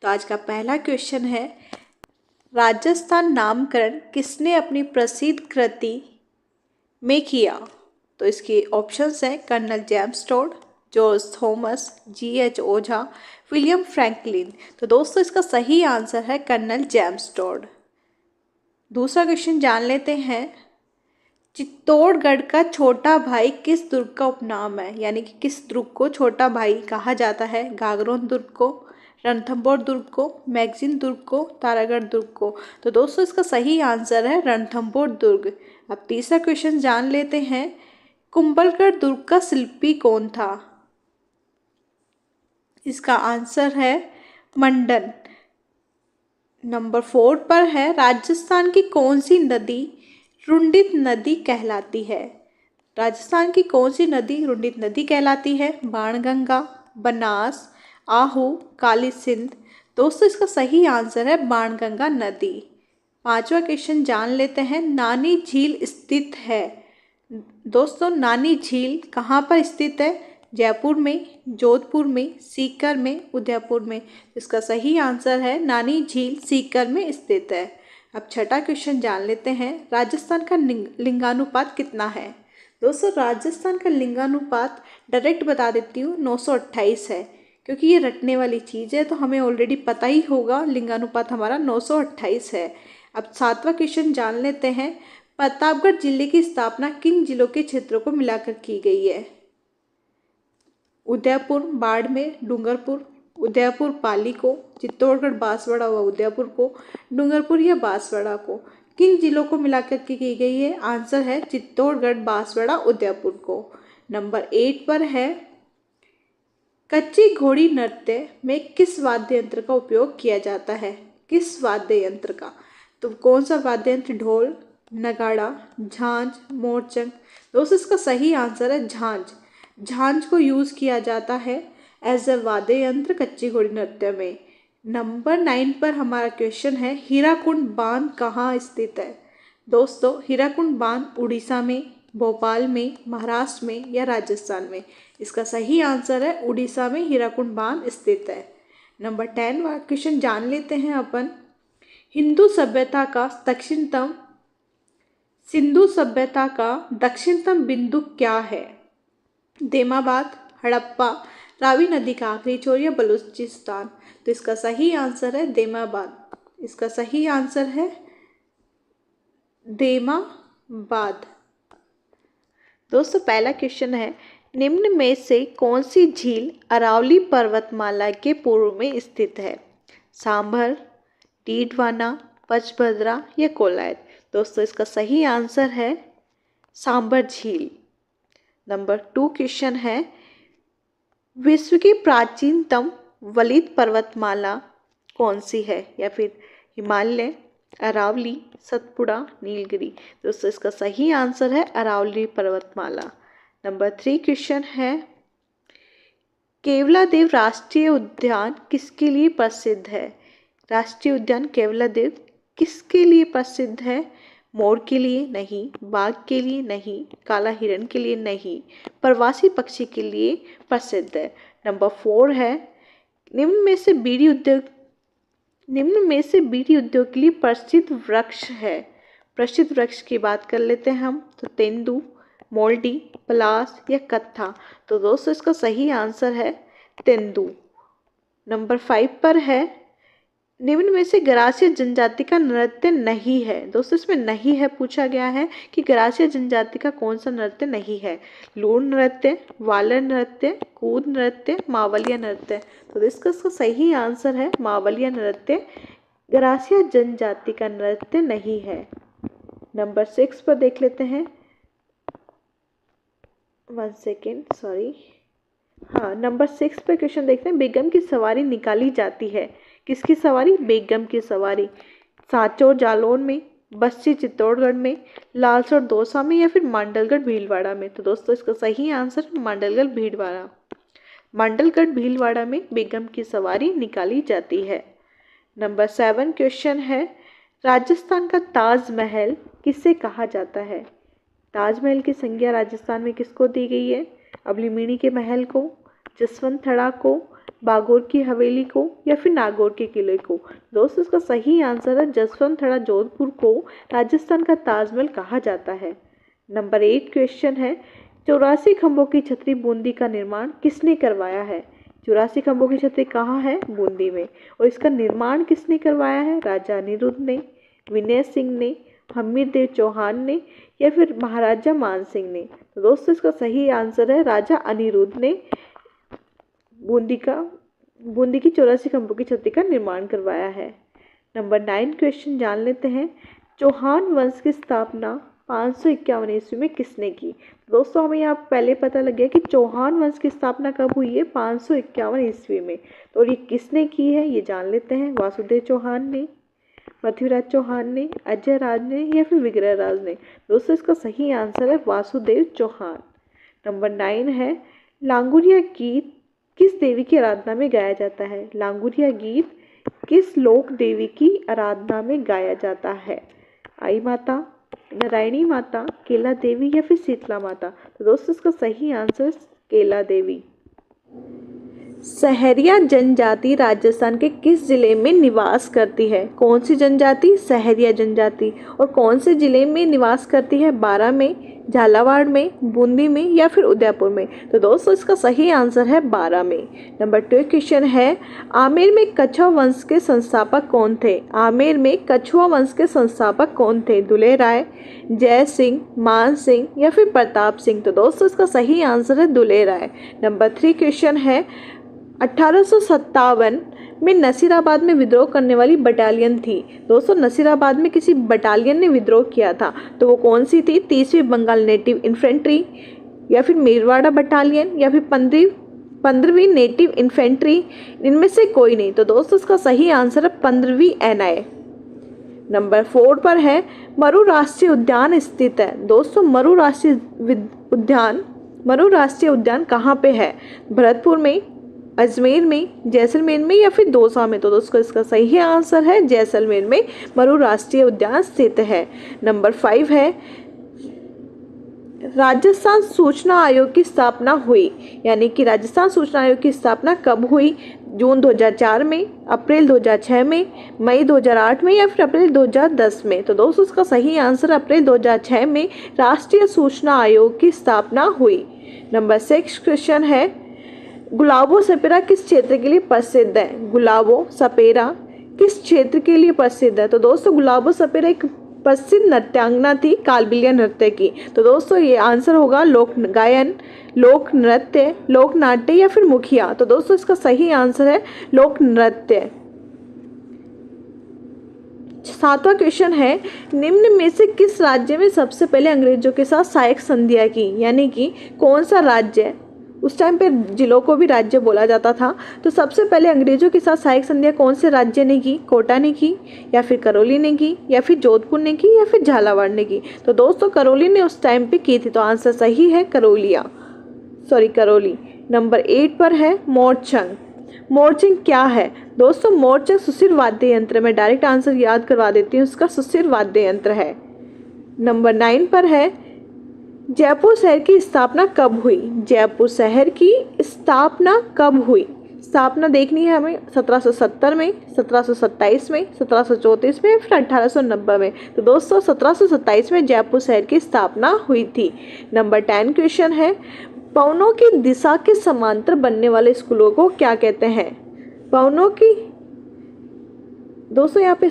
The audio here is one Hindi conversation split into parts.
तो आज का पहला क्वेश्चन है, राजस्थान नामकरण किसने अपनी प्रसिद्ध कृति में किया? तो इसके ऑप्शंस हैं colonel James Tod, George Thomas, G.H. Ojha, William Franklin. तो दोस्तों इसका सही आंसर है कर्नल जेम्स टोड। दूसरा क्वेश्चन जान लेते हैं, चित्तौड़गढ़ का छोटा भाई किस दुर्ग का उपनाम है? यानी कि किस दुर्ग को छोटा भाई कहा जाता है? गागरोन दुर्ग को, रणथंभौर दुर्ग को, मैगजीन दुर्ग को, तारागढ़ दुर्ग को। तो दोस्तों इसका सही आंसर है रणथंभौर दुर्ग। अब तीसरा क्वेश्चन जान लेते हैं, कुंभलगढ़ दुर्ग का शिल्पी कौन था? इसका आंसर है मंडन। नंबर 4 पर है, राजस्थान की कौन सी नदी रुंडित नदी कहलाती है? राजस्थान की कौन सी नदी रुंडित नदी कहलाती है? बाणगंगा, बनास, आहू, काली सिंध। दोस्तों इसका सही आंसर है बाणगंगा नदी। पांचवा क्वेश्चन जान लेते हैं, नानी झील स्थित है। दोस्तों नानी झील कहाँ पर स्थित है? जयपुर में, जोधपुर में, सीकर में, उदयपुर में। इसका सही आंसर है नानी झील सीकर में स्थित है। अब छठा क्वेश्चन जान लेते हैं, राजस्थान का लिंगानुपात कितना है? दोस्तों राजस्थान का लिंगानुपात डायरेक्ट बता देती हूँ, 928 है। क्योंकि ये रटने वाली चीज़ है तो हमें ऑलरेडी पता ही होगा, लिंगानुपात हमारा 928 है। अब सातवां क्वेश्चन जान लेते हैं, प्रतापगढ़ जिले की स्थापना किन जिलों के क्षेत्रों को मिलाकर की गई है? उदयपुर, बाड़मेर, डूंगरपुर, उदयपुर पाली को, चित्तौड़गढ़, बांसवाड़ा व उदयपुर को, डूंगरपुर या बांसवाड़ा को। किन जिलों को मिलाकर के की गई है? आंसर है चित्तौड़गढ़, बांसवाड़ा, उदयपुर को। नंबर 8 पर है, कच्ची घोड़ी नृत्य में किस वाद्य यंत्र का उपयोग किया जाता है? किस वाद्य यंत्र का? तो कौन सा वाद्य यंत्र? ढोल, नगाड़ा, झांझ, मोरचंग। दोस्तों इसका सही आंसर है झांझ। झांझ को यूज किया जाता है एज अ वाद्य यंत्र कच्ची घोड़ी नृत्य में। नंबर 9 पर हमारा क्वेश्चन है, हीराकुंड बांध कहाँ स्थित है? दोस्तों हीराकुंड बांध उड़ीसा में, भोपाल में, महाराष्ट्र में या राजस्थान में। इसका सही आंसर है उड़ीसा में हीराकुंड बांध स्थित है। नंबर 10 वाला क्वेश्चन जान लेते हैं अपन, सिंधु सभ्यता का दक्षिणतम बिंदु क्या है? देमाबाद, हड़प्पा, रावी नदी का आखिरी छोर या बलूचिस्तान। तो इसका सही आंसर है देमाबाद। इसका सही आंसर है देमाबाद। दोस्तों पहला क्वेश्चन है, निम्न में से कौन सी झील अरावली पर्वतमाला के पूर्व में स्थित है? सांभर, डीडवाना, पचभद्रा या कोलायत। दोस्तों इसका सही आंसर है सांभर झील। नंबर 2 क्वेश्चन है, विश्व की प्राचीनतम वलित पर्वतमाला कौन सी है? या फिर हिमालय, अरावली, सतपुड़ा, नीलगिरी। दोस्तों इसका सही आंसर है अरावली पर्वतमाला। नंबर 3 क्वेश्चन है, केवलादेव राष्ट्रीय उद्यान किसके लिए प्रसिद्ध है? राष्ट्रीय उद्यान केवलादेव किसके लिए प्रसिद्ध है? मोर के लिए नहीं, बाघ के लिए नहीं, काला हिरण के लिए नहीं, प्रवासी पक्षी के लिए प्रसिद्ध है। नंबर 4 है, निम्न में से बीड़ी उद्योग के लिए प्रसिद्ध वृक्ष है। प्रसिद्ध वृक्ष की बात कर लेते हैं हम, तो तेंदू, मोल्डी, पलास या कत्था। तो दोस्तों इसका सही आंसर है तेंदू। नंबर 5 पर है, निम्न में से गरासिया जनजाति का नृत्य नहीं है। दोस्तों इसमें नहीं है पूछा गया है कि गरासिया जनजाति का कौन सा नृत्य नहीं है? लूण नृत्य, वालर नृत्य, कूद नृत्य, मावलिया नृत्य। तो इसका सही आंसर है मावलिया नृत्य। गरासिया जनजाति का नृत्य नहीं है। नंबर 6 पर देख लेते हैं, 1 सेकेंड सॉरी, हाँ नंबर 6 पे क्वेश्चन देखते हैं, बेगम की सवारी निकाली जाती है। किसकी सवारी? बेगम की सवारी। सांचौर जालौन में, बस्सी चित्तौड़गढ़ में, लालसोट दौसा में या फिर मांडलगढ़ भीलवाड़ा में। तो दोस्तों इसका सही आंसर मांडलगढ़ भीलवाड़ा। मांडलगढ़ भीलवाड़ा में बेगम की सवारी निकाली जाती है। नंबर 7 क्वेश्चन है, राजस्थान का ताजमहल किसे कहा जाता है? ताजमहल की संज्ञा राजस्थान में किसको दी गई है? अवलिमिणी के महल को, जसवंत थड़ा को, बागोर की हवेली को या फिर नागौर के किले को? दोस्तों इसका सही आंसर है जसवंतथड़ा जोधपुर को राजस्थान का ताजमहल कहा जाता है। नंबर 8 क्वेश्चन है, 84 खंभों की छतरी बूंदी का निर्माण किसने करवाया है? 84 खंभों की छतरी कहाँ है? बूंदी में। और इसका निर्माण किसने करवाया है? राजा अनिरुद्ध ने, विनय सिंह ने, हमीरदेव चौहान ने या फिर महाराजा मान सिंह ने? तो दोस्तों इसका सही आंसर है राजा अनिरुद्ध ने बूंदी की 84 खंभों की छतरी का निर्माण करवाया है। नंबर 9 क्वेश्चन जान लेते हैं, चौहान वंश की स्थापना 551 ईस्वी में किसने की? दोस्तों हमें यहाँ पहले पता लग गया कि चौहान वंश की स्थापना कब हुई है? 551 ईस्वी में। तो ये किसने की है ये जान लेते हैं। वासुदेव चौहान ने, पृथ्वीराज चौहान ने, अजय राज ने या फिर विग्रह राज ने? दोस्तों इसका सही आंसर है वासुदेव चौहान। नंबर 9 है, लांगुरिया गीत किस देवी की आराधना में गाया जाता है? लांगुरिया गीत किस लोक देवी की आराधना में गाया जाता है? आई माता, नारायणी माता, केला देवी या फिर शीतला माता? तो दोस्तों इसका सही आंसर केला देवी। सहरिया जनजाति राजस्थान के किस जिले में निवास करती है? कौन सी जनजाति? सहरिया जनजाति। और कौन से जिले में निवास करती है? बारां में, झालावाड़ में, बूंदी में या फिर उदयपुर में? तो दोस्तों इसका सही आंसर है बारां में। नंबर 2 क्वेश्चन है, आमेर में कछुआ वंश के संस्थापक कौन थे? आमेर में कछुआ वंश के संस्थापक कौन थे? दुले राय, जय सिंह, मान सिंह या फिर प्रताप सिंह? तो दोस्तों इसका सही आंसर है दुले राय। नंबर 3 क्वेश्चन है, 1857 में नसीराबाद में विद्रोह करने वाली बटालियन थी। दोस्तों नसीराबाद में किसी बटालियन ने विद्रोह किया था, तो वो कौन सी थी? 30वीं बंगाल नेटिव इन्फेंट्री या फिर मेरवाड़ा बटालियन या फिर 15वीं नेटिव इन्फेंट्री? इनमें से कोई नहीं। तो दोस्तों इसका सही आंसर है 15वीं NI। नंबर 4 पर है, मरु राष्ट्रीय उद्यान स्थित है। दोस्तों मरु राष्ट्रीय उद्यान कहाँ पे है? भरतपुर में, अजमेर में, जैसलमेर में या फिर दौसा में? तो दोस्तों इसका सही आंसर है जैसलमेर में मरु राष्ट्रीय उद्यान स्थित है। नंबर 5 है, राजस्थान सूचना आयोग की स्थापना हुई, यानी कि राजस्थान सूचना आयोग की स्थापना कब हुई? जून 2004 में, अप्रैल 2006 में, मई 2008 में या फिर अप्रैल 2010 में? तो दोस्तों इसका सही आंसर अप्रैल 2006 में राष्ट्रीय सूचना आयोग की स्थापना हुई। नंबर 6 क्वेश्चन है, गुलाबो सपेरा किस क्षेत्र के लिए प्रसिद्ध है? गुलाबो सपेरा किस क्षेत्र के लिए प्रसिद्ध है? तो दोस्तों गुलाबो सपेरा एक प्रसिद्ध नृत्यांगना थी कालबेलिया नृत्य की। तो दोस्तों ये आंसर होगा लोक गायन, लोक नृत्य, लोक नाट्य या फिर मुखिया? तो दोस्तों इसका सही आंसर है लोक नृत्य। 7वां क्वेश्चन है, निम्न में से किस राज्य में सबसे पहले अंग्रेजों के साथ सहायक संधियां की? यानी कि कौन सा राज्य, उस टाइम पे जिलों को भी राज्य बोला जाता था, तो सबसे पहले अंग्रेजों के साथ सहायक संधियां कौन से राज्य ने की? कोटा ने की या फिर करौली ने की या फिर जोधपुर ने की या फिर झालावाड़ ने की? तो दोस्तों करौली ने उस टाइम पे की थी, तो आंसर सही है करौली। नंबर 8 पर है मोरचंग। मोरचंग क्या है? दोस्तों मोरचंग सुसिर वाद्य यंत्र, में डायरेक्ट आंसर याद करवा देती हूँ, उसका सुसिर वाद्य यंत्र है। नंबर 9 पर है, जयपुर शहर की स्थापना कब हुई? जयपुर शहर की स्थापना कब हुई? स्थापना देखनी है हमें 1770 में, 1727 में, 1734 में, फिर 1890 में? तो दोस्तों 1727 में जयपुर शहर की स्थापना हुई थी। नंबर 10 क्वेश्चन है, पवनों की दिशा के समांतर बनने वाले स्कूलों को क्या कहते हैं? पवनों की, दोस्तों यहाँ पे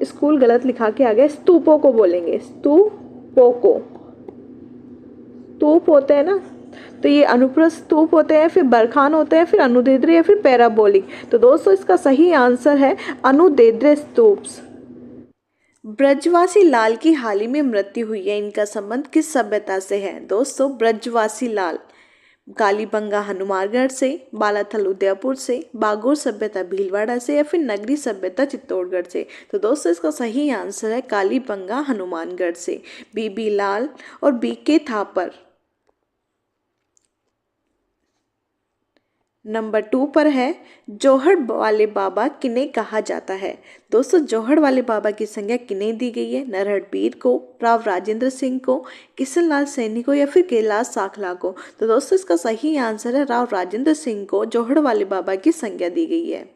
स्कूल गलत लिखा के आ गया, स्तूपों को बोलेंगे, स्तूपों को। स्तूप होते हैं ना, तो ये अनुप्रस्थ स्तूप होते हैं, फिर बरखान होते हैं, फिर अनुदैर्ध्य या फिर पैराबोलिक? तो दोस्तों इसका सही आंसर है अनुदैर्ध्य स्तूप। ब्रजवासी लाल की हाल ही में मृत्यु हुई है, इनका संबंध किस सभ्यता से है? दोस्तों ब्रजवासी लाल कालीबंगा हनुमानगढ़ से, बालाथल उदयपुर से, बागोर सभ्यता भीलवाड़ा से या फिर नगरी सभ्यता चित्तौड़गढ़ से? तो दोस्तों इसका सही आंसर है कालीबंगा हनुमानगढ़ से। बीबी लाल और BK थापर नंबर 2 पर है जोहड़ वाले बाबा किन्हें कहा जाता है। दोस्तों जोहड़ वाले बाबा की संज्ञा किन्हें दी गई है? नरहरपीर को, राव राजेंद्र सिंह को, किशन लाल सैनी को या फिर कैलाश साखला को? तो दोस्तों इसका सही आंसर है राव राजेंद्र सिंह को जोहड़ वाले बाबा की संज्ञा दी गई है।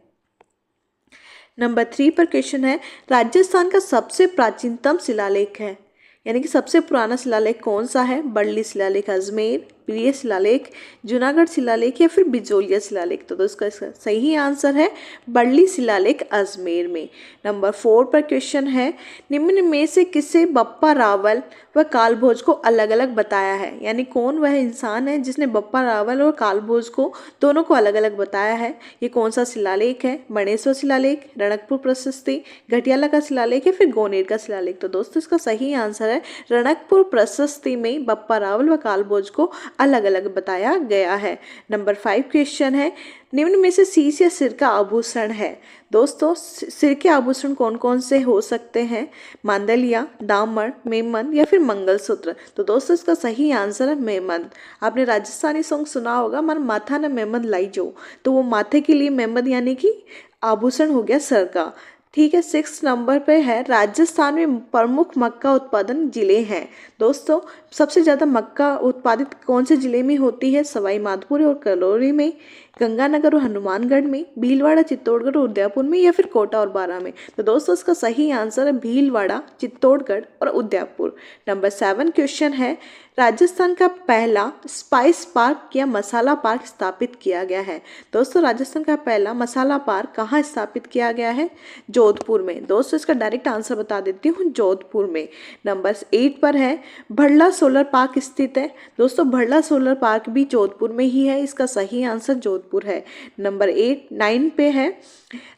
नंबर 3 पर क्वेश्चन है राजस्थान का सबसे प्राचीनतम शिलालेख है, यानी कि सबसे पुराना शिलालेख कौन सा है? बड़ली शिलालेख अजमेर, प्रिय शिलालेख, जूनागढ़ शिलालेख या फिर बिजोलिया शिलालेख? तो इसका सही आंसर है बड़ली शिलालेख अजमेर में। नंबर 4 पर क्वेश्चन है निम्न में से किसे बप्पा रावल व कालभोज को अलग अलग बताया है? यानी कौन वह इंसान है जिसने बप्पा रावल और कालभोज को दोनों को अलग अलग बताया है? ये कौन सा शिलालेख है? मणेश्वर शिलालेख, रणकपुर प्रशस्ति, घटियाला का शिलालेख या फिर गोनेर का शिलालेख? तो दोस्तों इसका सही आंसर है रणकपुर प्रशस्ति में बप्पा रावल व कालभोज को अलग अलग बताया गया है। नंबर 5 क्वेश्चन है निम्न में से शीश या सिर का आभूषण है। दोस्तों सिर के आभूषण कौन कौन से हो सकते हैं? मांदलिया, दामन, मेमन या फिर मंगलसूत्र? तो दोस्तों इसका सही आंसर है मेमन। आपने राजस्थानी सॉन्ग सुना होगा मन माथा न मेमन लाई जो, तो वो माथे के लिए मेमन यानी कि आभूषण हो गया सर का। ठीक है, 6 नंबर पे है राजस्थान में प्रमुख मक्का उत्पादन जिले हैं। दोस्तों सबसे ज़्यादा मक्का उत्पादित कौन से जिले में होती है? सवाई माधोपुर और करौली में, गंगानगर और हनुमानगढ़ में, भीलवाड़ा, चित्तौड़गढ़ और उदयपुर में या फिर कोटा और बारां में? तो दोस्तों इसका सही आंसर है भीलवाड़ा, चित्तौड़गढ़ और उदयपुर। नंबर 7 क्वेश्चन है राजस्थान का पहला स्पाइस पार्क या मसाला पार्क स्थापित किया गया है। दोस्तों राजस्थान का पहला मसाला पार्क कहाँ स्थापित किया गया है? जोधपुर में। दोस्तों इसका डायरेक्ट आंसर बता देती हूँ, जोधपुर में। नंबर 8 पर है भड़ला सोलर पार्क स्थित है। दोस्तों भड़ला सोलर पार्क भी जोधपुर में ही है, इसका सही आंसर जोधपुर है। नंबर 9 पे है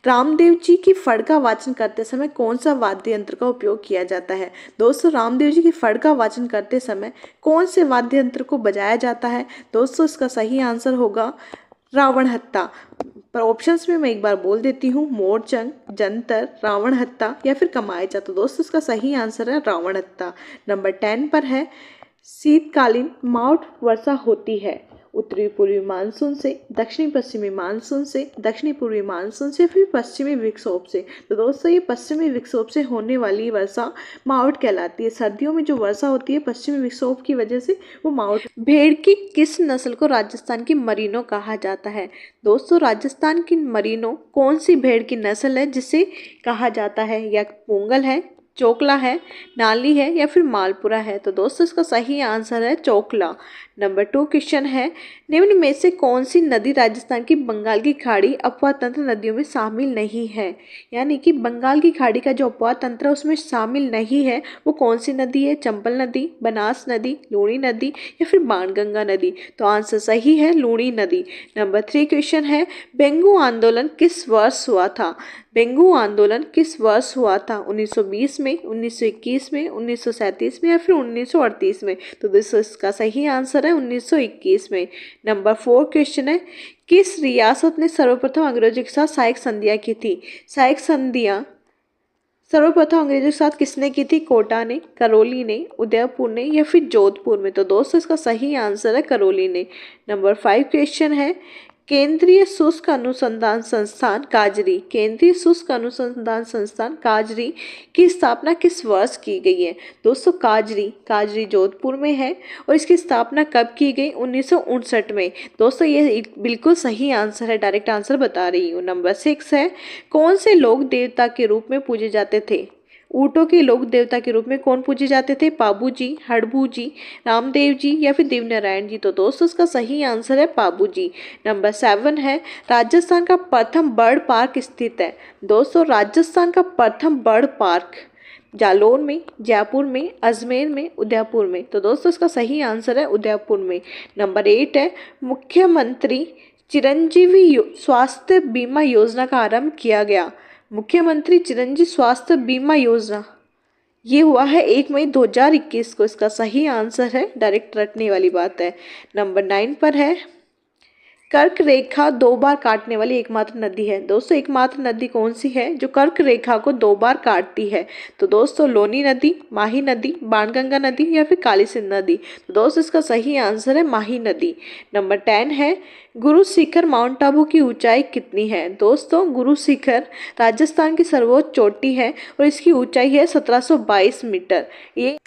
रामदेव जी की फड़ का वाचन करते समय कौन सा वाद्य यंत्र का उपयोग किया जाता है? दोस्तों रामदेव जी की फड़ का वाचन करते समय कौन से वाद्य यंत्र को बजाया जाता है? दोस्तों इसका सही आंसर होगा रावण हत्ता। पर ऑप्शंस में मैं एक बार बोल देती हूँ, मोरचंग, जंतर, रावण हत्ता या फिर कमायचा। तो दोस्तों इसका सही आंसर है रावण हत्ता। नंबर 10 पर है शीतकालीन माउंट वर्षा होती है उत्तरी पूर्वी मानसून से, दक्षिणी पश्चिमी मानसून से, दक्षिणी पूर्वी मानसून से, फिर पश्चिमी विक्षोभ से? तो दोस्तों ये पश्चिमी विक्षोभ से होने वाली वर्षा माउट कहलाती है। सर्दियों में जो वर्षा होती है पश्चिमी विक्षोभ की वजह से वो माउट। भेड़ की किस नस्ल को राजस्थान की मरीनो कहा जाता है? दोस्तों राजस्थान की मरीनो कौन सी भेड़ की नस्ल है जिसे कहा जाता है? या पोंगल है, चोकला है, नाली है या फिर मालपुरा है? तो दोस्तों इसका सही आंसर है चोकला। नंबर 2 क्वेश्चन है निम्न में से कौन सी नदी राजस्थान की बंगाल की खाड़ी अपवाह तंत्र नदियों में शामिल नहीं है? यानी कि बंगाल की खाड़ी का जो अपवाह तंत्र है उसमें शामिल नहीं है, वो कौन सी नदी है? चंबल नदी, बनास नदी, लूणी नदी या फिर बाणगंगा नदी? तो आंसर सही है लूणी नदी। नंबर 3 क्वेश्चन है बेंगू आंदोलन किस वर्ष हुआ था? बेंगू आंदोलन किस वर्ष हुआ था? 1920 में, 1921 में, 1937 में या फिर 1938 में? तो दोस्तों इसका सही आंसर है 1921 में। नंबर 4 क्वेश्चन है किस रियासत ने सर्वप्रथम अंग्रेजों के साथ सहायक संधियां की थी? सहायक संधियां सर्वप्रथम अंग्रेजों के साथ किसने की थी? कोटा ने, करौली ने, उदयपुर ने या फिर जोधपुर में? तो दोस्तों इसका सही आंसर है करौली ने। नंबर 5 क्वेश्चन है केंद्रीय शुष्क अनुसंधान संस्थान काजरी, केंद्रीय शुष्क अनुसंधान संस्थान काजरी की स्थापना किस वर्ष की गई है? दोस्तों काजरी जोधपुर में है और इसकी स्थापना कब की गई? 1959 में। दोस्तों ये बिल्कुल सही आंसर है, डायरेक्ट आंसर बता रही हूँ। नंबर 6 है कौन से लोग देवता के रूप में पूजे जाते थे? ऊँटों के लोक देवता के रूप में कौन पूजे जाते थे? पाबू जी, हड़बू जी, रामदेव जी या फिर देवनारायण जी? तो दोस्तों इसका सही आंसर है पाबू जी। नंबर 7 है राजस्थान का प्रथम बर्ड पार्क स्थित है। दोस्तों राजस्थान का प्रथम बर्ड पार्क जालौर में, जयपुर में, अजमेर में, उदयपुर में? तो दोस्तों इसका सही आंसर है उदयपुर में। नंबर 8 है मुख्यमंत्री चिरंजीवी स्वास्थ्य बीमा योजना का आरंभ किया गया। मुख्यमंत्री चिरंजीवी स्वास्थ्य बीमा योजना ये हुआ है 1 मई 2021 को। इसका सही आंसर है डायरेक्ट रटने वाली बात है। नंबर 9 पर है कर्क रेखा 2 बार काटने वाली एकमात्र नदी है। दोस्तों एकमात्र नदी कौन सी है जो कर्क रेखा को 2 बार काटती है? तो दोस्तों लोनी नदी, माही नदी, बाणगंगा नदी या फिर काली सिंध नदी। तो दोस्तों इसका सही आंसर है माही नदी। नंबर 10 है गुरु शिखर माउंट आबू की ऊंचाई कितनी है? दोस्तों गुरु शिखर राजस्थान की सर्वोच्च चोटी है और इसकी ऊंचाई है 1722 मीटर। ये